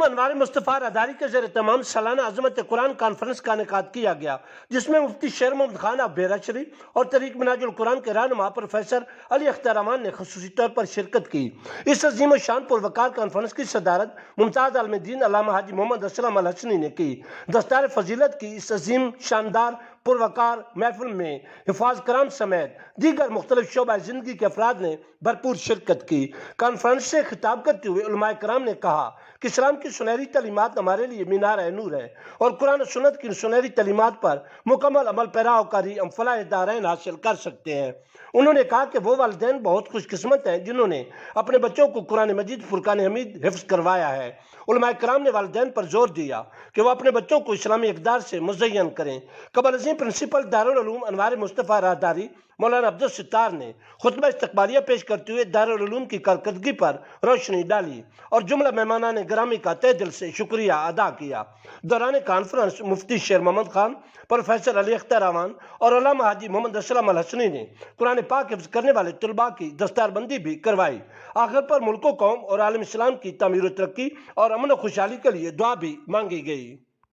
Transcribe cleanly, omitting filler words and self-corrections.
انوار مصطفیٰ راداری کے زیر تمام سالانہ عظمت قرآن کانفرنس کا انعقاد کیا گیا، جس میں مفتی شیر محمد خان آف بیرچری اور طریق منہاج القرآن کے رہنما پروفیسر علی اختر امان نے خصوصی طور پر شرکت کی۔ اس عظیم و شان پروقار کانفرنس کی صدارت ممتاز عالم دین علامہ حاجی محمد اسلم الحسنی نے کی۔ دستار فضیلت کی اس عظیم شاندار پروقار محفل میں حفاظ کرام سمیت دیگر مختلف شعبہ زندگی کے افراد نے بھرپور شرکت کی۔ کانفرنس سے خطاب کرتے ہوئے علماء کرام نے کہا کہ اسلام کی سنہری تعلیمات ہمارے لیے مینار نور ہے اور قرآن و سنت کی سنہری تعلیمات پر مکمل عمل پیرا ہوکاری ہم فلاح دارین حاصل کر سکتے ہیں۔ انہوں نے کہا کہ وہ والدین بہت خوش قسمت ہیں جنہوں نے اپنے بچوں کو قرآن مجید فرقان حمید حفظ کروایا ہے۔ علماء کرام نے والدین پر زور دیا کہ وہ اپنے بچوں کو اسلامی اقدار سے مزین کریں۔ قبل ازیں پرنسپل دارالعلوم انوار مصطفیٰ راداری مولانا عبدالستار نے خطبہ استقبالیہ پیش کرتے ہوئے دارالعلوم کی کارکردگی پر روشنی ڈالی اور جملہ مہمانان گرامی کا تہ دل سے شکریہ ادا کیا۔ دوران کانفرنس مفتی شیر محمد خان، پروفیسر علی اختر امان اور علامہ حاجی محمد اسلم الحسنی نے قرآن پاک حفظ کرنے والے طلباء کی دستار بندی بھی کروائی۔ آخر پر ملک و قوم اور عالم اسلام کی تعمیر و ترقی اور امن و خوشحالی کے لیے دعا بھی مانگی گئی۔